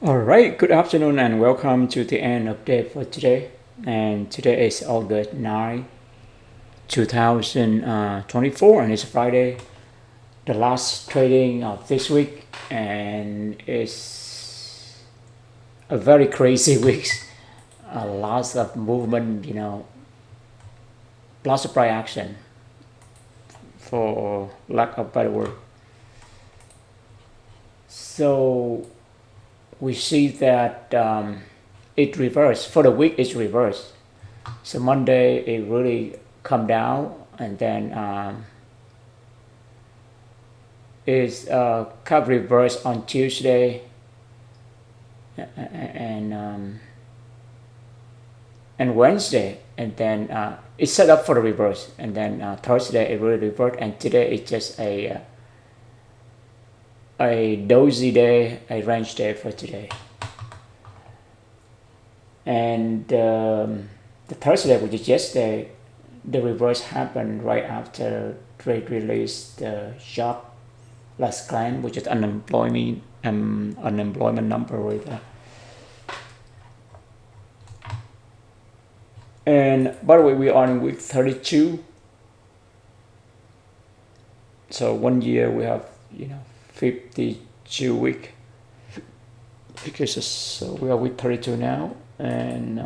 All right, good afternoon and welcome to the end update for today. And today is August 9, 2024, and it's Friday, the last trading of this week, and it's a very crazy week. Lots of movement, lots of price action, for lack of better word. So we see that it reversed for the week. It's reversed. So Monday it really come down, and then it's kind of reversed on Tuesday, and Wednesday, and then it's set up for the reverse, and then Thursday it really reversed, and today it's just a dozy day, a range day for today. And the Thursday, which is yesterday, the reverse happened right after trade released the jobless claim, which is unemployment number right there. And by the way, we are in week 32. So 1 year we have 52 week. So we are week 32 now, and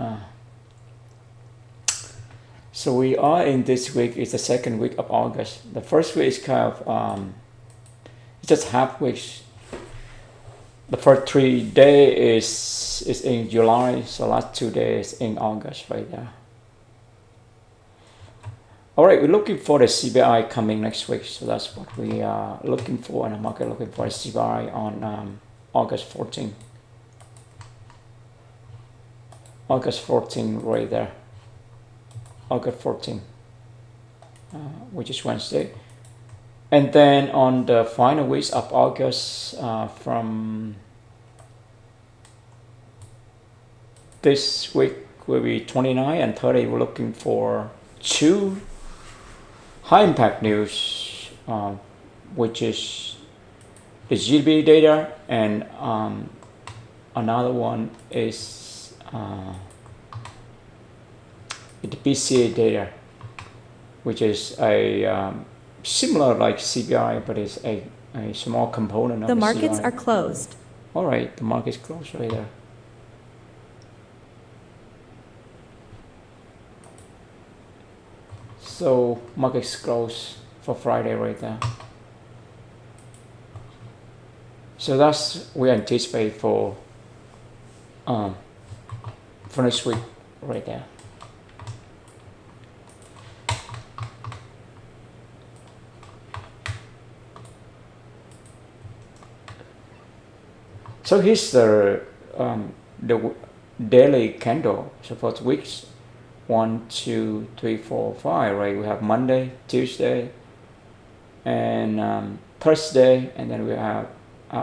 so we are in this week. It's the second week of August. The first week is kind of it's just half weeks. The first 3 days is in July, so last 2 days in August right there. All right, we're looking for the CPI coming next week, so that's what we are looking for, and the market looking for a CPI on August 14. August 14 right there. August 14, which is Wednesday. And then on the final weeks of August, from this week will be 29 and 30, we're looking for two high impact news, which is the GDP data, and another one is the PCA data, which is a similar like CPI, but it's a small component of the the markets CPI. are closed. All right, the market's closed right there. So market's closed for Friday right there. So that's we anticipate for next week right there. So here's the daily candle. So for weeks, 1, 2, 3, 4, 5. Right? We have Monday, Tuesday, and Thursday, and then we have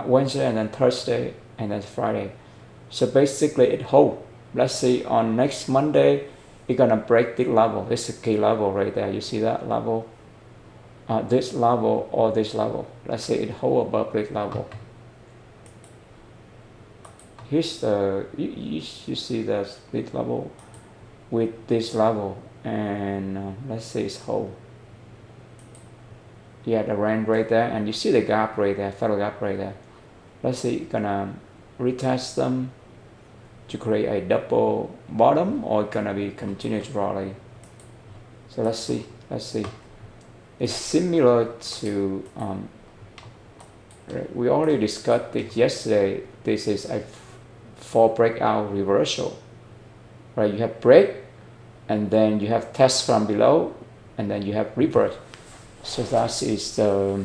Wednesday, and then Thursday, and then Friday. So basically, it holds. Let's see, on next Monday, it's gonna break this level. This is a key level right there. You see that level? This level or this level. Let's say it hold above this level. Here's the you see that this level with this level, and let's say it's hold. Yeah, the range right there, and you see the gap right there, fellow gap right there. Let's say it's gonna retest them to create a double bottom, or it's gonna be continuous rally. So let's see. It's similar to we already discussed it yesterday. This is a fall breakout reversal, right? You have break, and then you have test from below, and then you have reverse. So that is the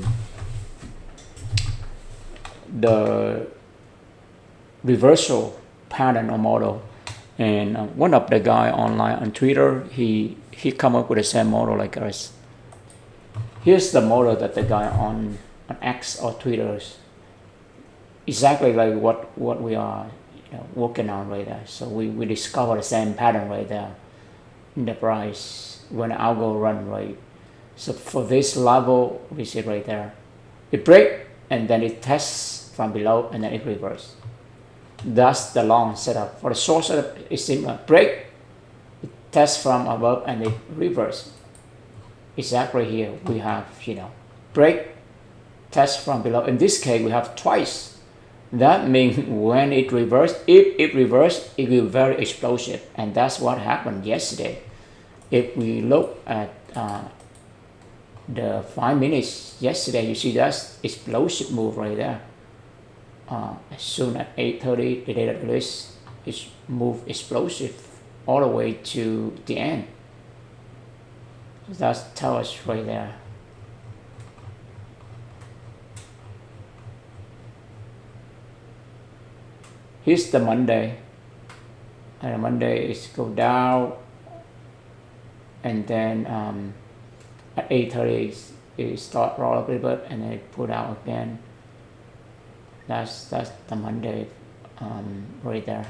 reversal pattern or model. And one of the guy online on Twitter, he come up with the same model like us. Here's the model that the guy on X or Twitter is exactly like what we are working on right there. So we discover the same pattern right there in the price when the algo run right. So for this level, we see right there, it break and then it tests from below and then it reverse. That's the long setup. For the short setup, it's similar. Brake, test from above and it reverse. Exactly here we have, brake, test from below. In this case, we have twice. That means when it reverse, if it reverse, it will be very explosive, and that's what happened yesterday. If we look at the 5 minutes yesterday, you see that's explosive move right there. As soon as 8:30, the data release is move explosive all the way to the end. That tells us right there. Here's the Monday, and the Monday is go down, and then at 8:30 it start roll up a little bit, and then it put out again. That's the Monday right there.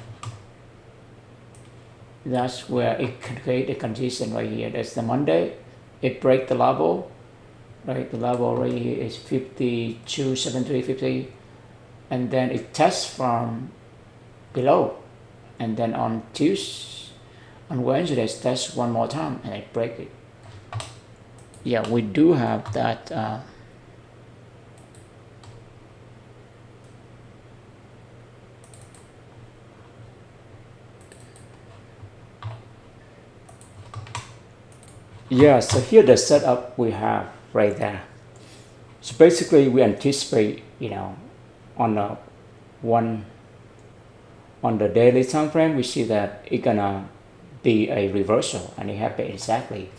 That's where it can create a condition right here. That's the Monday. It break the level, right? The level right here is 52.7350, and then it tests from below, and then on Wednesday it tests one more time and it break it. Yeah, we do have that. Yeah, so here the setup we have right there. So basically we anticipate, on the daily time frame, we see that it's gonna be a reversal, and it happened exactly.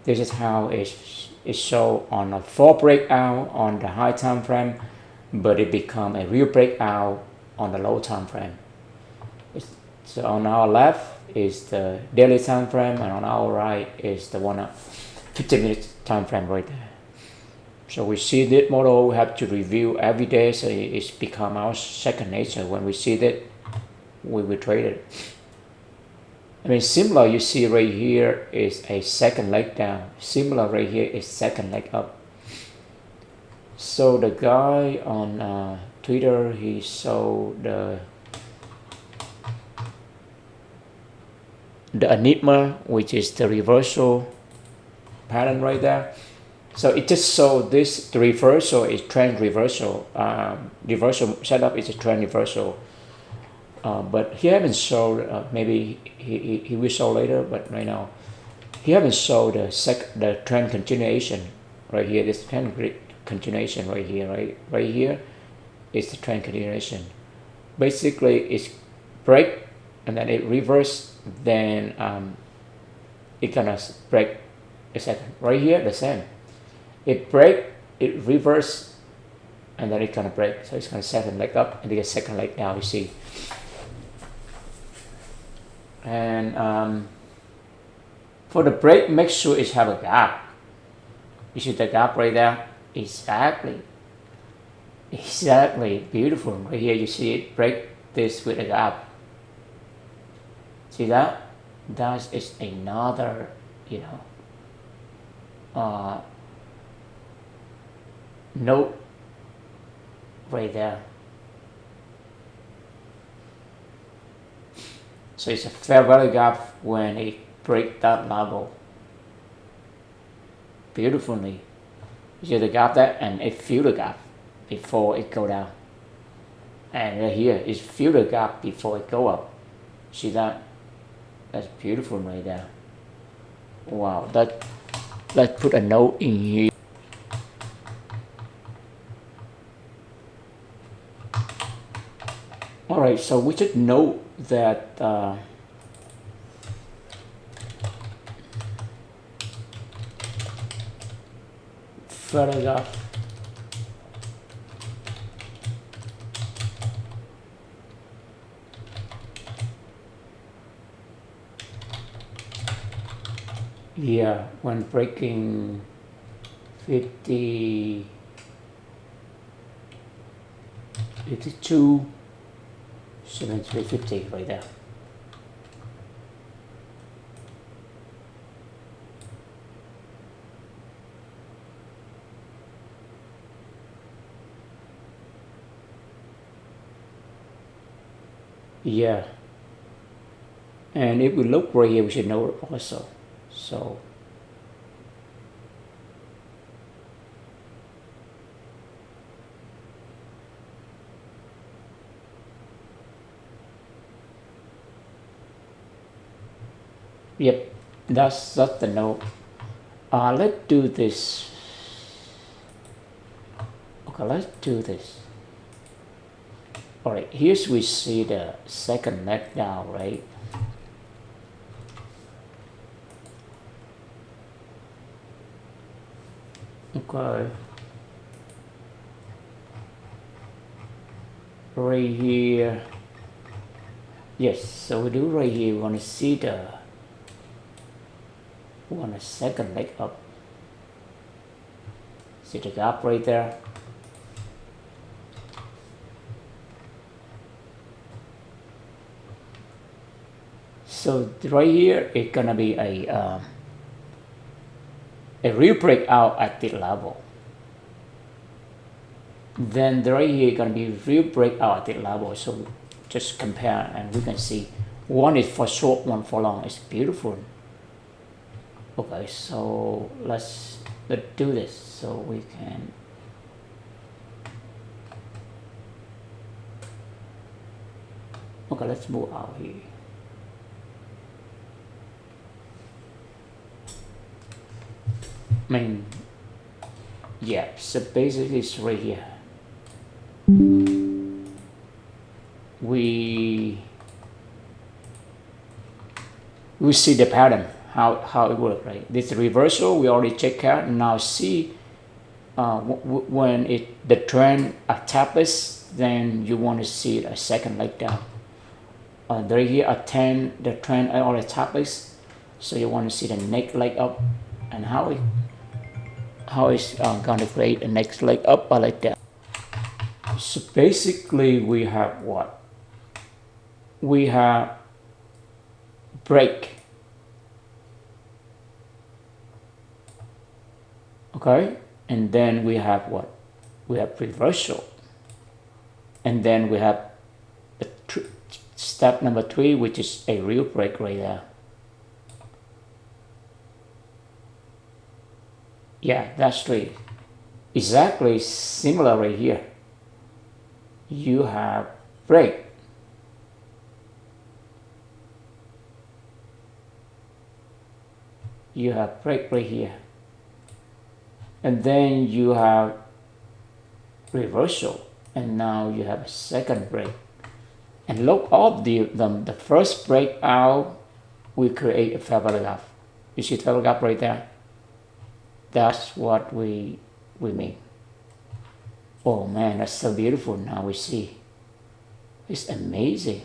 This is how it's shown on a 4 breakout on the high time frame, but it become a real breakout on the low time frame. So on our left is the daily time frame, and on our right is the 50-minute time frame right there. So we see this model, we have to review every day, so it's become our second nature. When we see that, we will trade it. I mean, similar, you see right here is a second leg down. Similar right here is second leg up. So the guy on Twitter, he showed the enigma, which is the reversal pattern right there. So it just showed this, the reversal is trend reversal. Reversal setup is a trend reversal. But he haven't showed, maybe he will show later, but right now he haven't showed the trend continuation right here. This trend continuation right here, right here is the trend continuation. Basically it's break and then it reverse, then it gonna break a second. Right here the same, it break, it reverse, and then it gonna break. So it's gonna second leg up and then a second leg down, you see. And for the break, make sure it have a gap. You see the gap right there? Exactly, beautiful. Right here you see it break this with a gap. See that? That is another, note right there. So it's a fair value gap when it break that level beautifully. You see the gap there, and it fill the gap before it go down. And right here it fill the gap before it go up. See that? That's beautiful right there. Wow, let's put a note in here. All right, so we should note that paragraph yeah, when breaking 52 7350 right there. Yeah, and if we look right here, we should know it also. So yep, that's the note. Let's do this. Okay, let's do this. All right, here's we see the second leg down, right? Okay. Right here. Yes, so we do right here. We want to see we want a second leg up. See the gap right there? So right here, it's gonna be a real breakout at the level. Then right here gonna be real breakout at the level. So just compare and we can see one is for short, one for long. It's beautiful. Okay, so let's do this so we can. Okay, let's move out here. I mean, yeah, so basically it's right here. We see the pattern, how it works, right? This reversal, we already checked out. Now see when the trend establishes, then you want to see a second leg down. There here attend the trend already established, so you want to see the next leg up, and how it's going to create the next leg up like that. So basically we have what? We have break. Okay, and then we have what? We have reversal. And then we have step number 3, which is a real break right there. Yeah, that's 3. Exactly similar right here. You have break. You have break right here. And then you have reversal. And now you have a second break. And look up the first breakout, we create a feather gap. You see feather gap right there? That's what we mean. Oh man, that's so beautiful. Now we see. It's amazing.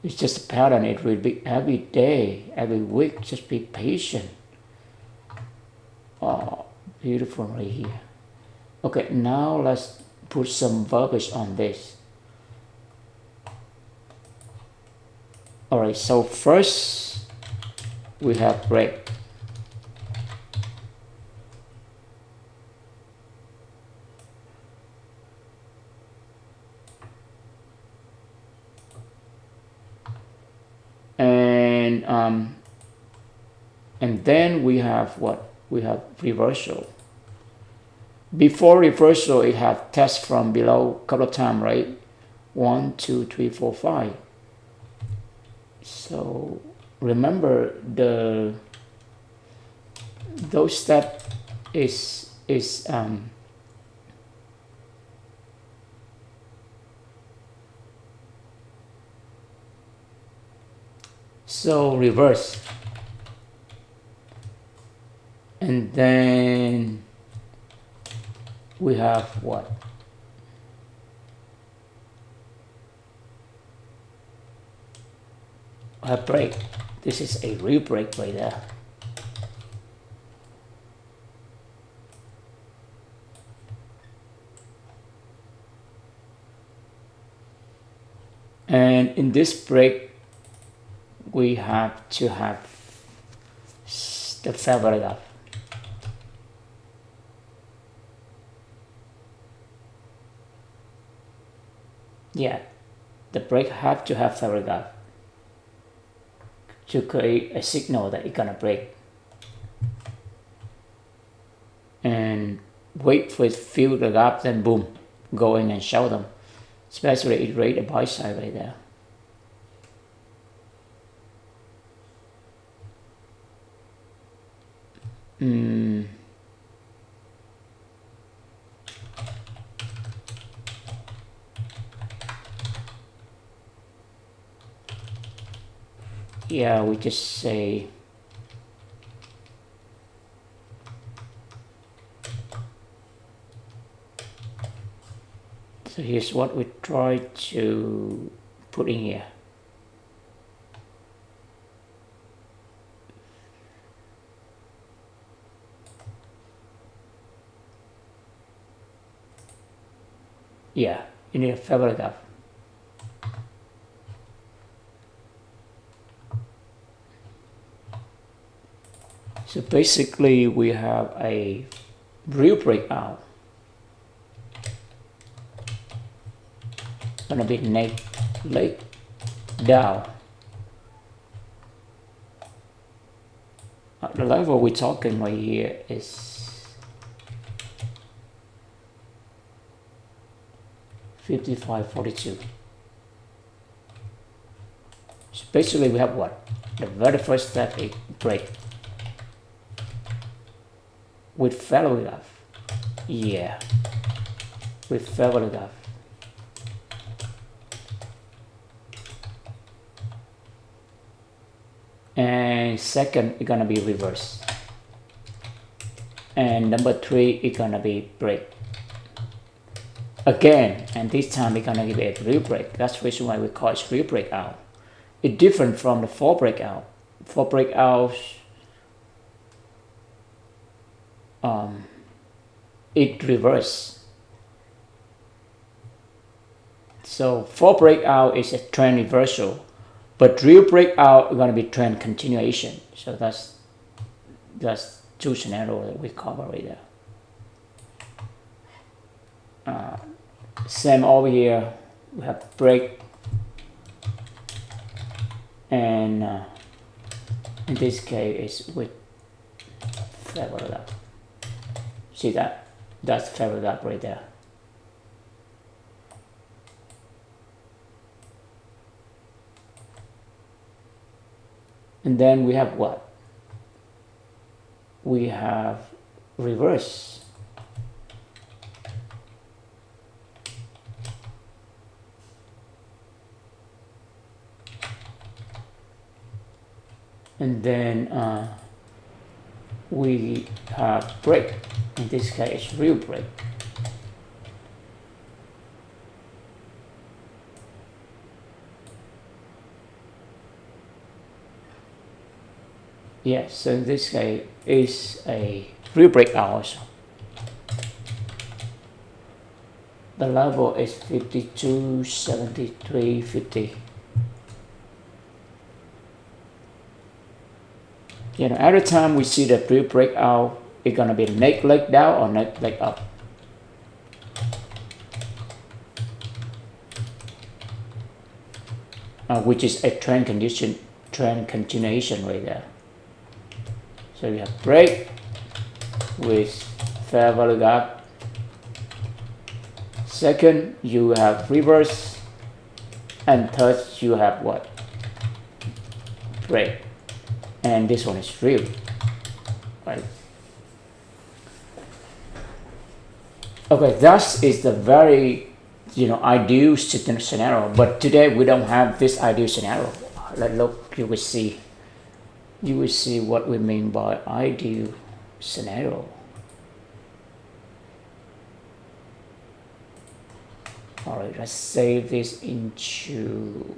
It's just a pattern. It will be every day, every week. Just be patient. Oh, beautiful right here. Okay, now let's put some verbiage on this. All right, so first we have break. And then we have what? We have reversal. Before reversal, it have test from below a couple of times, right? 1, 2, 3, 4, 5. So remember those step is so reverse, and then we have what? A break. This is a real break right there. And in this break, we have to have the feather gap. Yeah, the brake have to have favorable gap to create a signal that it's gonna brake. And wait for it to fill the gap, then boom, go in and show them. Especially it rate a buy side right there. Yeah, we just say so. Here's what we try to put in here. Yeah, you need a favorable gap. So basically we have a real breakout. Gonna be neck leg down. The level we're talking right here is 55.42. So basically we have what? The very first step is break with favorable gap. Yeah, with favorable gap. And second, it's gonna be reverse. And number 3 is gonna be break. Again, and this time it's gonna give it a real break. That's the reason why we call it real breakout. It's different from the 4 breakout. 4 breakouts, it reverse. So 4 breakout is a trend reversal, but real breakout is gonna be trend continuation. So that's 2 scenarios that we cover right there. Same over here, we have break, and in this case is with favorable gap. See that? That's favorable gap right there. And then we have what? We have reverse. And then we have break. In this case, real break. Yes, so in this case is a real breakout also. The level is 52.73.50. You know, every time we see the real breakout, it's gonna be neck leg down or neck leg up. Which is a trend continuation right there. So you have break with favorable gap. Second, you have reverse, and third, you have what? Break. And this one is real, right? Okay, that is the very ideal scenario, but today we don't have this ideal scenario. Let's look. You will see what we mean by ideal scenario. All right, let's save this into.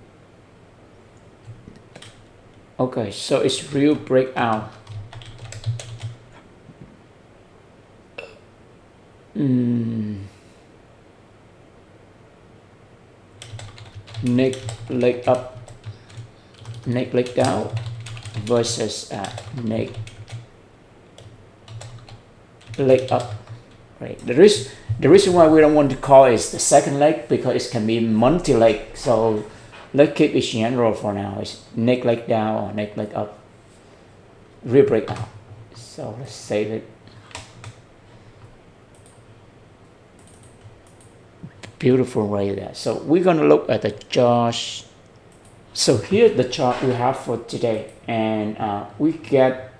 Okay, so it's real breakout. Neck leg up, neck leg down versus neck leg up, right? There is The reason why we don't want to call it the second leg because it can be multi-leg. So let's keep it general for now. It's neck leg down or neck leg up. Rear breakout. So let's save it. Beautiful right there. So we're gonna look at the chart. So here's the chart we have for today, and we get,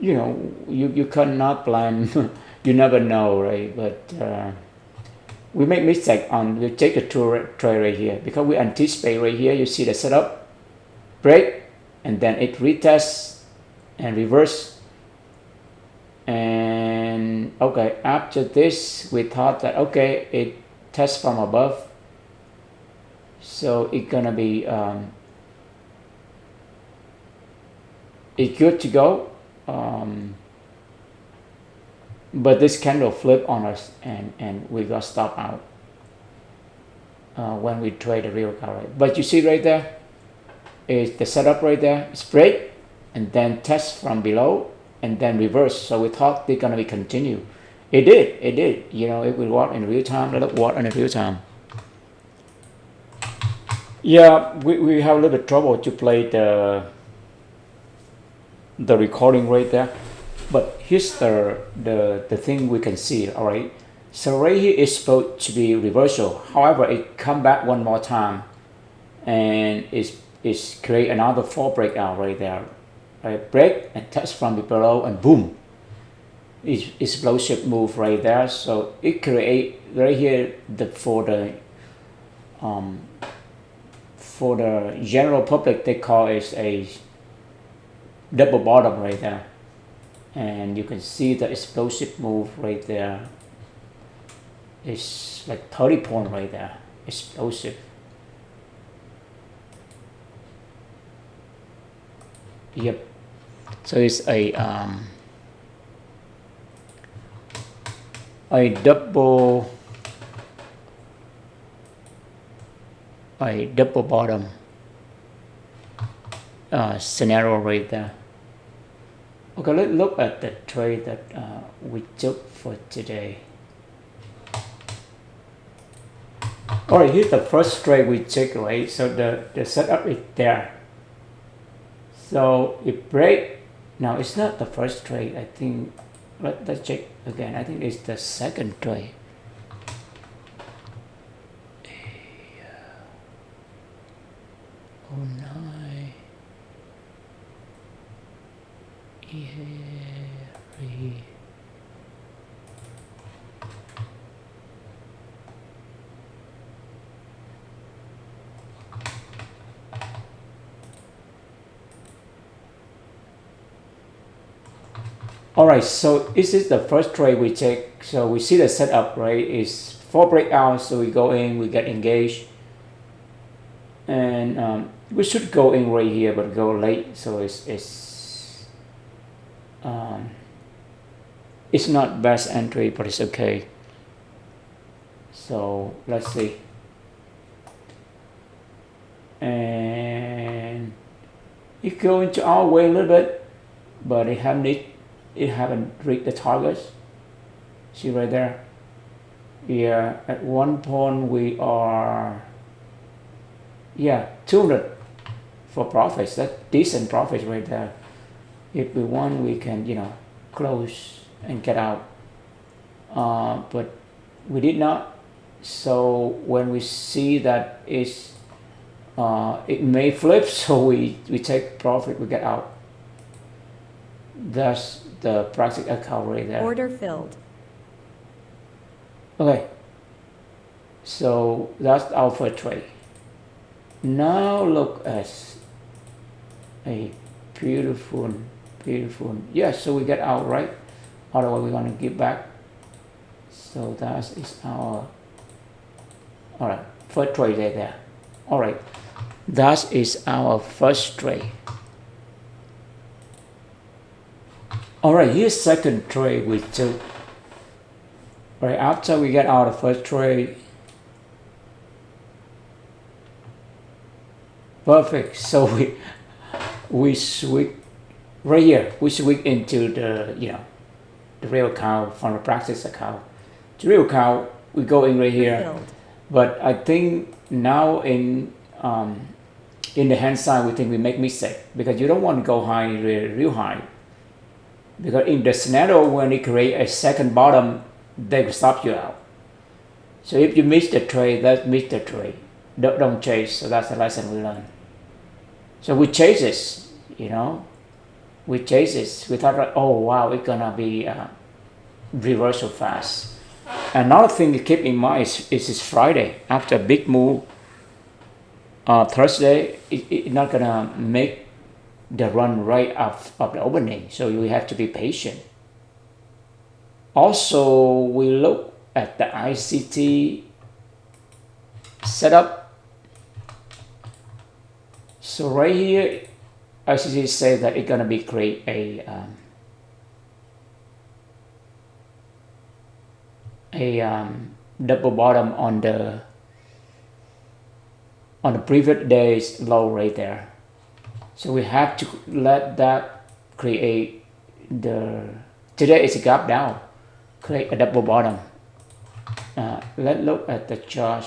you know, you cannot plan. You never know, right? But we make mistake on, we take the trade right here because we anticipate right here. You see the setup, break, and then it retests and reverse. And okay, after this, we thought that okay, it tests from above, so it's gonna be it's good to go. But this candle flip on us, and we got stop out when we trade the real car. Right? But you see right there is the setup right there. It's break and then test from below and then reverse. So we thought they're gonna be continue. It did. You know, it will work in real time. Let it work in real time. Yeah, we have a little bit trouble to play the recording right there. But here's the thing we can see, all right? So right here is supposed to be reversal. However, it come back one more time and it's create another fall breakout right there. Right? Break and touch from below and boom. It's explosive move right there. So it create right here for the general public, they call it a double bottom right there. And you can see the explosive move right there. It's like 30 point right there. Explosive. Yep. So it's a double bottom scenario right there. Okay, let's look at the trade that we took for today. All right, here's the first trade we took, right? So the setup is there. So it break. Now it's not the first trade. I think let's check again. I think it's the second trade. Oh no. All right, so this is the first trade we take. So we see the setup, right? Is 4 breakouts, so we go in, we get engaged, and we should go in right here, but go late, so it's not best entry, but it's okay. So let's see, and it go into our way a little bit, but it haven't reached the targets. See right there. Yeah, at one point we are 200 for profits. That's decent profits right there. If we want, we can close and get out, but we did not. So when we see that it may flip, so we take profit, we get out. That's the practical account right there. Order filled. Okay, so that's our first trade. Now look at a beautiful. So we get out, right? Otherwise we're going to give back. So that is our first trade right there. All right, that is our first trade. All right, here's second trade we took. Right after we get out of first trade. Perfect. So we switch right here. We switch into the the real account from the practice account. The real account, we go in right here. But I think now in the hand side, we think we make mistake because you don't want to go high, real high. Because in the scenario, when you create a second bottom, they will stop you out. So if you miss the trade, that's miss the trade. Don't chase. So that's the lesson we learned. So we chase this, we chase this. We thought, like, oh wow, it's gonna be reversal fast. Another thing to keep in mind is Friday after a big move. Thursday, it's not gonna make the run right of the opening, so you have to be patient. Also, we look at the ICT setup. So right here, ICT say that it's gonna be create a double bottom on the previous day's low right there. So we have to let that create today is a gap down, create a double bottom. Let's look at the chart.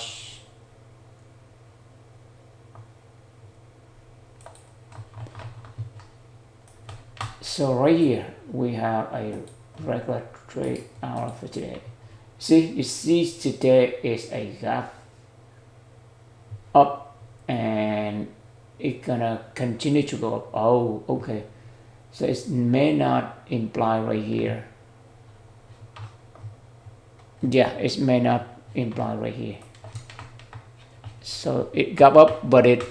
So right here we have a regular trade hour for today. See, you see today is a gap up and it's gonna continue to go up. Oh, okay. So it may not imply right here. Yeah, it may not imply right here. So it gap up, but it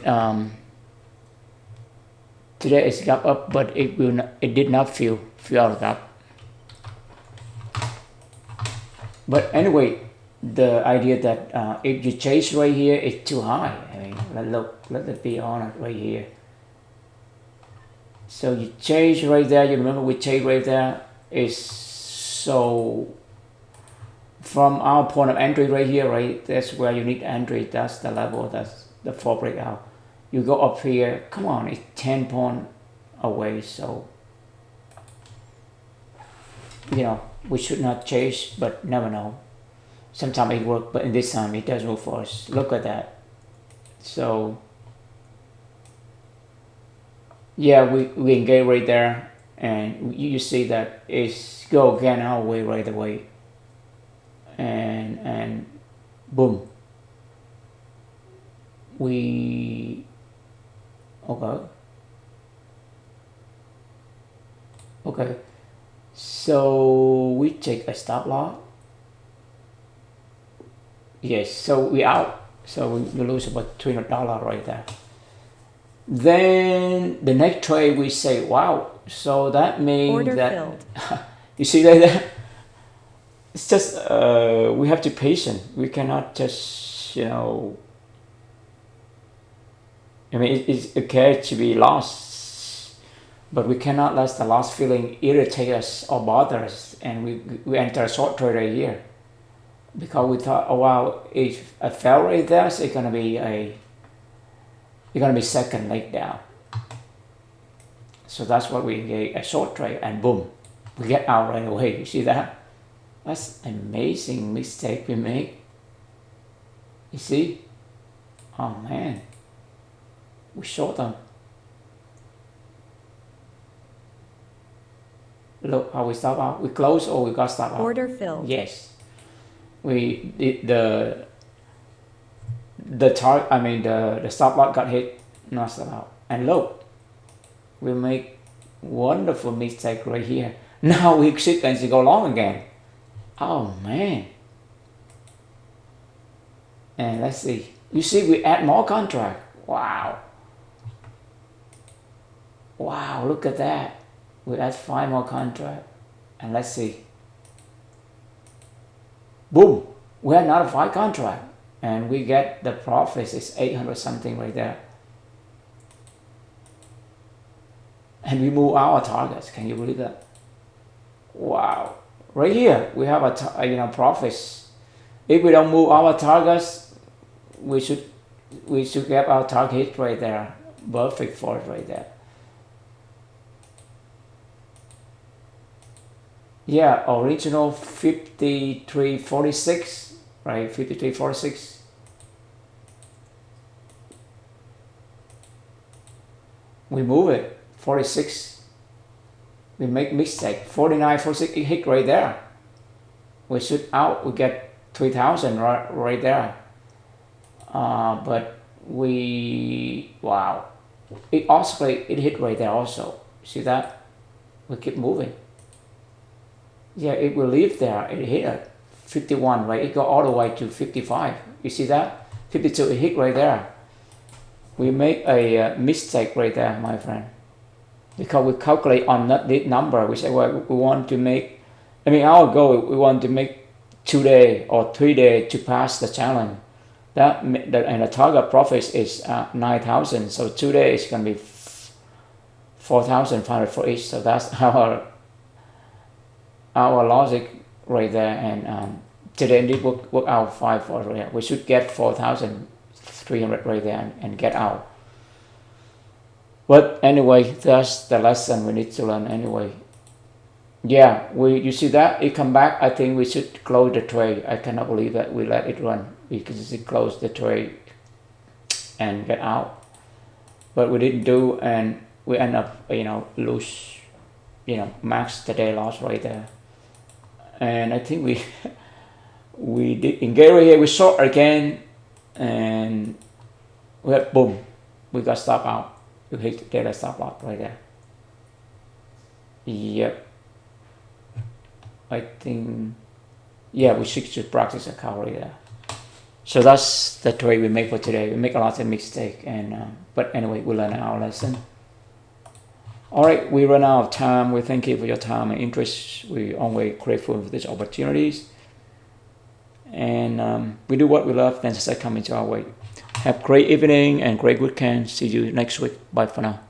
today it's gap up, but it did not fill out the gap. But anyway, the idea that if you chase right here, it's too high. I mean, let's be honest right here. So you chase right there. You remember we chase right there is so. From our point of entry right here, right? That's where you need entry. That's the level. That's the 4 breakout. You go up here. Come on, it's 10 points away. So we should not chase, but never know. Sometimes it works, but in this time it doesn't work for us. Look at that. So yeah, we engage right there, and you see that it's go again our way right away, and boom. Okay. So we take a stop loss. Yes, so we out. So we lose about $300 right there. Then the next trade we say, wow. So that means order that filled. You see that? It's just we have to be patient. We cannot just I mean, it's okay to be lost, but we cannot let the lost feeling irritate us or bother us, and we enter a short trade right here because we thought, oh wow, if I fell right there, so it's gonna be second leg down. So that's what we get, a short trade, and boom, we get out right away. You see that? That's amazing mistake we make. You see? Oh man. We short them. Look how we stop out. We close or we got stop out. Order filled. Yes. We did the stop loss got hit, not stop out. And look, we make wonderful mistake right here. Now we exit and go long again. Oh man. And let's see. You see, we add more contract. Wow. Wow, look at that. We add 5 more contract. And let's see. Boom. We had another 5 contract. And we get the profits is 800 something right there. And we move our targets. Can you believe that? Wow. Right here, we have a profits. If we don't move our targets, we should get our target right there. Perfect for it right there. Yeah, original 53.46, right? 53.46. We move it 46. We make mistake 49.46. It hit right there. We shoot out. We get 3,000 right there. But wow, it also it hit right there also. See that? We keep moving. Yeah, it will leave there. It hit at 51, right? It go all the way to 55. You see that? 52, it hit right there. We make a mistake right there, my friend. Because we calculate on this number. We say, well, we want to make, our goal, we want to make 2 days or 3 days to pass the challenge. And the target profit is 9,000. So 2 days is going to be 4,500 for each. So that's our logic right there. And today it work out 5 for real. We should get 4,300 right there and get out. But anyway, that's the lesson we need to learn anyway. Yeah, you see that it come back. I think we should close the trade. I cannot believe that we let it run. We could just close the trade and get out, but we didn't do, and we end up lose, max the day loss right there. And I think we did in Gary here. We short again, and we had boom, we got stop out. We hit the data stop loss right there. Yep. I think, yeah, we should practice account right there. So that's the trade we make for today. We make a lot of mistake, and but anyway, we learn our lesson. All right, we run out of time. We thank you for your time and interest. We always grateful for these opportunities, and we do what we love. Thanks for coming to our way. Have a great evening and great weekend. See you next week. Bye for now.